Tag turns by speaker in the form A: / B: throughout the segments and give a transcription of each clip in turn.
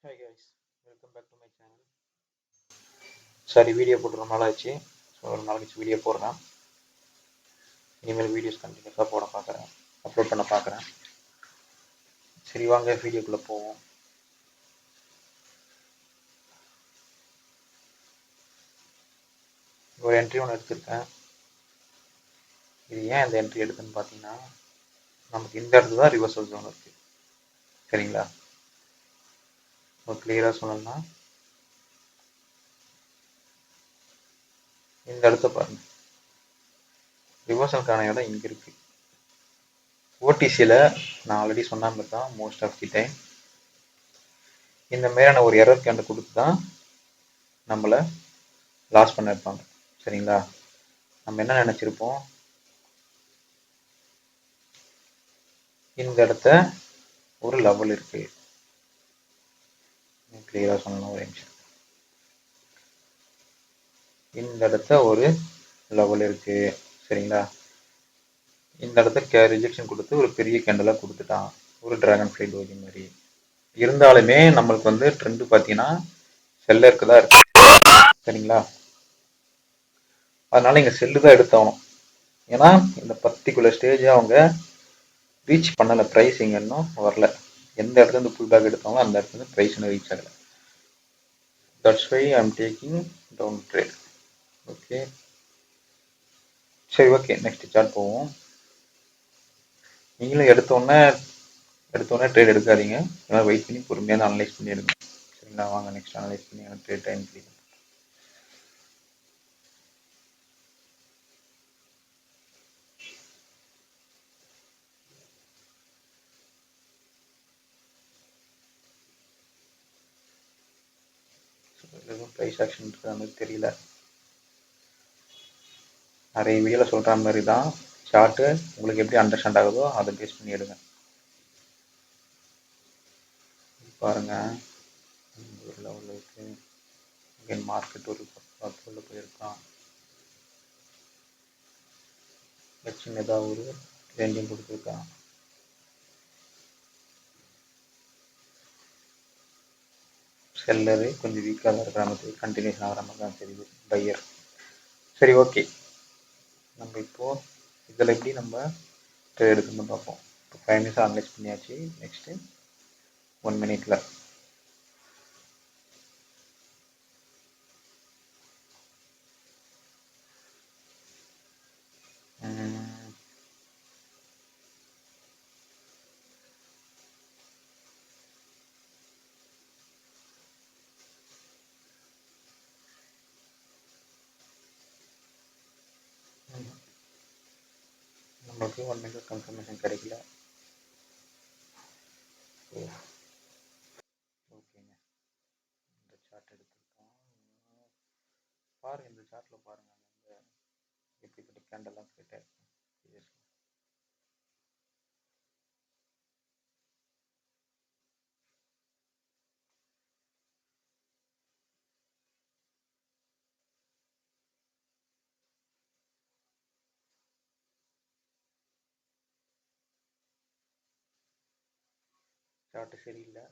A: Hi guys, welcome back to my channel. சரி video போட்டு ரொம்ப நாள் ஆச்சு. ஸோ ஒரு நாளைக்கு வீடியோ போடுறேன். இனிமேல் வீடியோஸ் கண்டினியூஸாக போட பார்க்குறேன், அப்லோட் பண்ண பார்க்குறேன். சரி வாங்க வீடியோக்குள்ளே போவோம். ஒரு என்ட்ரி ஒன்று எடுத்திருக்கேன். இது ஏன் இந்த என்ட்ரி எடுக்குன்னு பார்த்தீங்கன்னா, நமக்கு இந்த இடத்துல தான் ரிவர்சல் ஜோன் இருக்குது. சரிங்களா? ஒரு கிளியராக சொல்லணும்னா இந்த இடத்த பாருங்கள், ரிவர்சலுக்கான இடம் இங்கே இருக்குது. ஓடிசியில் நான் ஆல்ரெடி சொன்ன மாதிரி தான் மோஸ்ட் ஆஃப் தி டைம் இந்த மாதிரியான ஒரு எரர் கேண்டை கொடுத்து தான் நம்மளை லாஸ் பண்ண இருப்பாங்க. சரிங்களா? நம்ம என்ன நினச்சிருப்போம், இந்த இடத்த ஒரு லெவல் இருக்கு. கிளியரா சொல்லணும், ஒரு நிமிஷம். இந்த இடத்த ஒரு லெவல் இருக்கு. சரிங்களா? இந்த இடத்த ரிஜெக்ஷன் கொடுத்து ஒரு பெரிய கேண்டலா கொடுத்துட்டான், ஒரு டிராகன் ஃப்ளை டோஜி மாதிரி. இருந்தாலுமே நம்மளுக்கு வந்து ட்ரெண்ட் பார்த்தீங்கன்னா செல்லருக்கு தான் இருக்கு. சரிங்களா? அதனால இங்க செல்லு தான் எடுத்தாகணும். ஏன்னா இந்த பர்டிகுலர் ஸ்டேஜ் அவங்க ரீச் பண்ணல, ப்ரைஸிங் இன்னும் வரல. எந்த இடத்துல இருந்து புல் பேக் எடுத்தாங்களோ அந்த இடத்துல இருந்து ப்ரைஸ் இன்னும் ரீச் ஆகல. That's why I am taking down trade. Okay, சரி ஓகே, நெக்ஸ்ட் சார்ட் போவோம். நீங்களும் எடுத்தோடனே ட்ரேட் எடுக்காதீங்க. ஏன்னா வெயிட் பண்ணி பொறுமையாக அனலைஸ் பண்ணி எடுங்க. சரிங்களா? வாங்க நெக்ஸ்ட் அனலைஸ் பண்ணி ட்ரேட் டைம் பிடிக்கும். எதுவும் ப்ரைஸ் ஆக்ஷன் இருக்கிற மாதிரி தெரியல. நிறைய வீடியோவில் சொல்கிற மாதிரி தான் சார்ட்டு உங்களுக்கு எப்படி அண்டர்ஸ்டாண்ட் ஆகுதோ அதை பேஸ் பண்ணி எடுங்க. பாருங்க, ஒரு லெவலில் இருக்கு. அகைன் மார்க்கெட் ஒரு 10 போயிருக்கான். சின்னதாக ஒரு ரேஞ்சிங் கொடுத்துருக்கான். செல்லரு கொஞ்சம் வீக்காக தான் இருக்கிற மாதிரி, கண்டினியூஷன் ஆகிற மாதிரி தான் தெரியுது. பையர். சரி ஓகே, நம்ம இப்போது இதில் எப்படி நம்ம ட்ரேட் எடுக்கணும்னு பார்ப்போம். இப்போ 5 மினிட்ஸ் அனலைஸ் பண்ணியாச்சு. நெக்ஸ்ட்டு 1 மினிட்ல நம்மளுக்கு 1 மினிட் கன்ஃபர்மேஷன் கிடைக்கல. ஓகேங்க, இந்த சார்ட் எடுத்துருக்கோம். பாருங்கள், இந்த சார்ட்டில் பாருங்கள் இந்த எப்படிப்பட்ட கேண்டெல்லாம் கிரியேட் ஆகிருக்கு. சார்ட்டு சரியில்லை.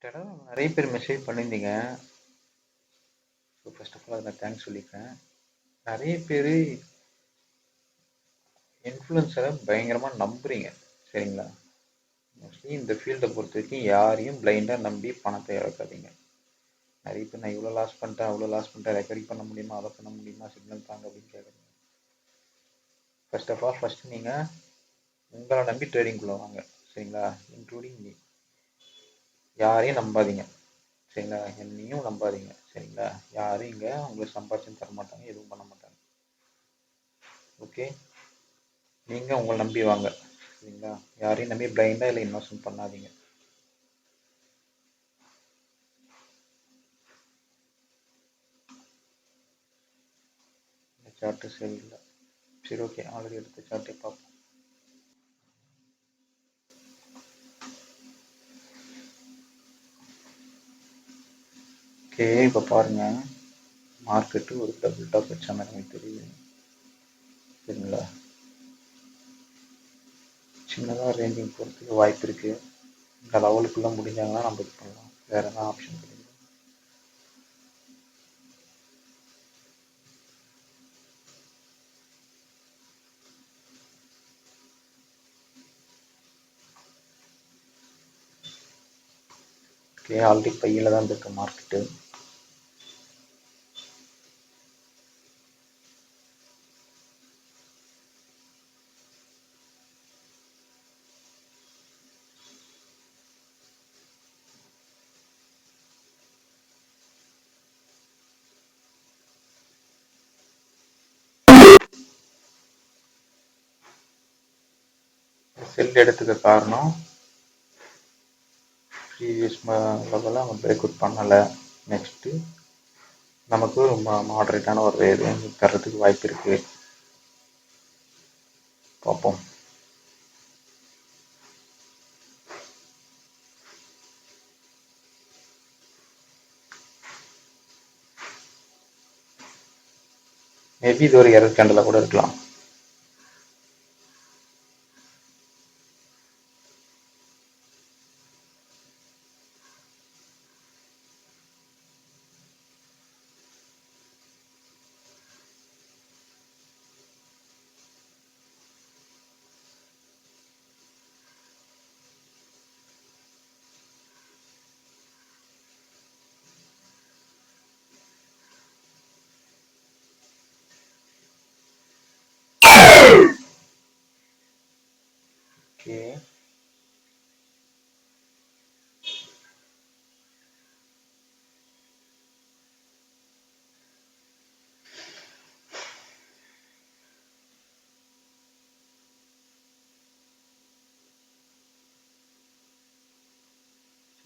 A: நிறைய பேர் மெசேஜ் பண்ணியிருந்தீங்க. ஸோ ஃபர்ஸ்ட் ஆஃப் ஆல் அதை நான் தேங்க்ஸ் சொல்லிக்கிறேன். நிறைய பேர் இன்ஃப்ளூயன்ஸரை பயங்கரமாக நம்புறீங்க. சரிங்களா? மோஸ்ட்லி இந்த ஃபீல்டை பொறுத்த வரைக்கும் யாரையும் பிளைண்டாக நம்பி பணத்தை இழக்காதீங்க. நிறைய பேர் நான் இவ்வளோ லாஸ் பண்ணிட்டேன், அவ்வளோ லாஸ் பண்ணிட்டேன், ரெக்கவரி பண்ண முடியுமா, அதை பண்ண முடியுமா, சிக்னல் தாங்க அப்படின்னு கேட்குறீங்க. ஃபர்ஸ்ட் ஆஃப் ஆல் ஃபஸ்ட்டு நீங்கள் உங்களை நம்பி ட்ரேடிங்குள்ளே வாங்க. சரிங்களா? Including me. யாரையும் நம்பாதீங்க. சரிங்களா? என்னையும் நம்பாதீங்க. சரிங்களா? யாரும் இங்கே உங்களுக்கு சம்பாதிச்சும் தர மாட்டாங்க, எதுவும் பண்ண மாட்டாங்க. ஓகே, நீங்கள் உங்களை நம்பி வாங்க. சரிங்களா? யாரையும் நம்பி பிளைண்டாக இல்லை இன்வெஸ்ட்மெண்ட் பண்ணாதீங்க. இந்த சார்ட்டு சரியில்லை. சரி ஓகே, ஆல்ரெடி எடுத்த சார்ட்டை பார்ப்போம். ஓகே, இப்போ பாருங்கள், மார்க்கெட்டு ஒரு டபுள் டாப் வச்ச மாதிரி எனக்கு தெரியும். சரிங்களா, சின்னதாக ரேஞ்சிங் போகிறதுக்கு வாய்ப்பு இருக்குது. இந்த லெவலுக்குள்ளே முடிஞ்சாங்கன்னா நம்ம இது பண்ணலாம். வேறு என்ன ஆப்ஷன் கிடைக்கும்? ஓகே, ஆல்ரெடி பையில் தான் இருக்கு மார்க்கெட்டு. செல் எடுத்துக்க காரணம் ப்ரீவியஸ் லெவலில் அவங்க பிரேக் அவுட் பண்ணலை. நெக்ஸ்ட்டு நமக்கு ரொம்ப மாடரேட்டான ஒரு ரேஞ்ச் தர்றதுக்கு வாய்ப்பு இருக்குது. பார்ப்போம். மேபி இது ஒரு எரர் கேண்டலாக கூட இருக்கலாம். ஓகே,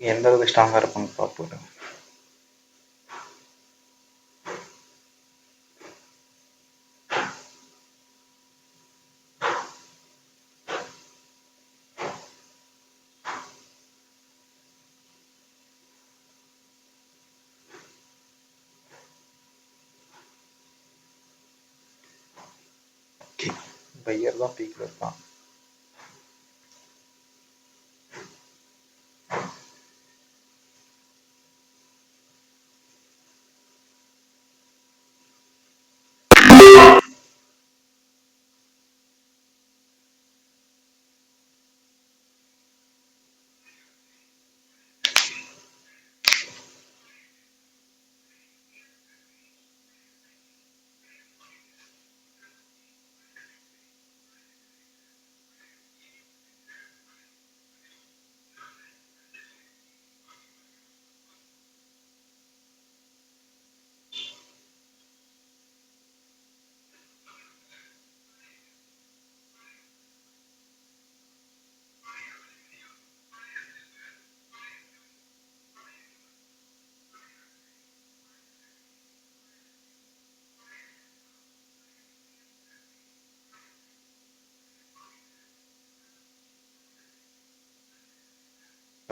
A: எந்த அளவுக்கு ஸ்ட்ராங்காக இருப்பாங்க பார்ப்போம். ஓகே, பையர் தான் பீக்கில் இருப்பான்.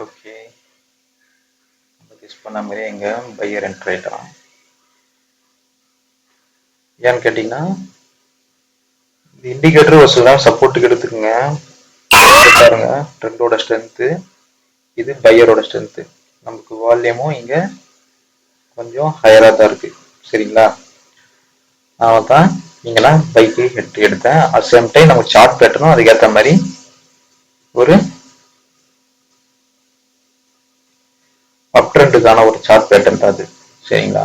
A: ஓகே, நம்ம கெஸ் பண்ண மாதிரி எங்கே பையர் என்ட்ரு ஆகிட்டான். ஏன்னு கேட்டிங்கன்னா இந்த இண்டிகேட்டர் ஒரு சில நேரம் சப்போர்ட்டுக்கு எடுத்துக்கோங்க. பாருங்க, ட்ரெண்டோட ஸ்ட்ரென்த்து இது, பையரோட ஸ்ட்ரென்த்து. நமக்கு வால்யூமும் இங்கே கொஞ்சம் ஹையராக தான் இருக்குது. சரிங்களா, அதனால தான் நீங்களாம் பைக்கு எடுத்தேன். அட் சேம் டைம் நமக்கு சார்ட் பேட்டர்னும் அதுக்கேற்ற மாதிரி ஒரு அப் ட்ரெண்டுக்கான ஒரு சார்ட் பேட்டர்ன் தான் அது. சரிங்களா,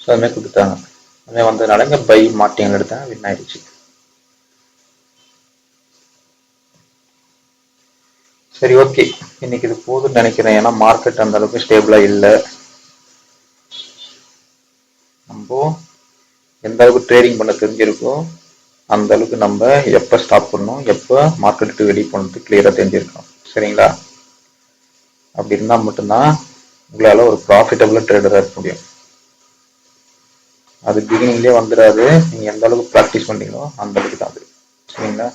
A: ஸோ அதுமாதிரி கொடுத்தாங்க. அதுமாதிரி வந்ததுனால இங்கே பை மாட்டிங் எடுத்தேன், வின் ஆயிடுச்சு. சரி, ஓகே, இன்னைக்கு இது போதும்னு நினைக்கிறேன். ஏன்னா மார்க்கெட் அந்த அளவுக்கு ஸ்டேபிளாக இல்லை. நம்ம எந்த அளவுக்கு ட்ரேடிங் பண்ண தெரிஞ்சிருக்கோம் அந்த அளவுக்கு நம்ம எப்போ ஸ்டாப் பண்ணணும், எப்போ மார்க்கெட்டுக்கு வெளியே போனது கிளியராக தெரிஞ்சிருக்கோம். சரிங்களா, அப்படி இருந்தால் மட்டும்தான் உங்களால் ஒரு ப்ராஃபிட்டபுளாக ட்ரேடராக இருக்க முடியும். அது பிகினிங்லேயே வந்துடாது. நீங்கள் எந்த அளவுக்கு ப்ராக்டிஸ் பண்ணுறீங்களோ அந்த அளவுக்கு தான் அது. சரிங்களா.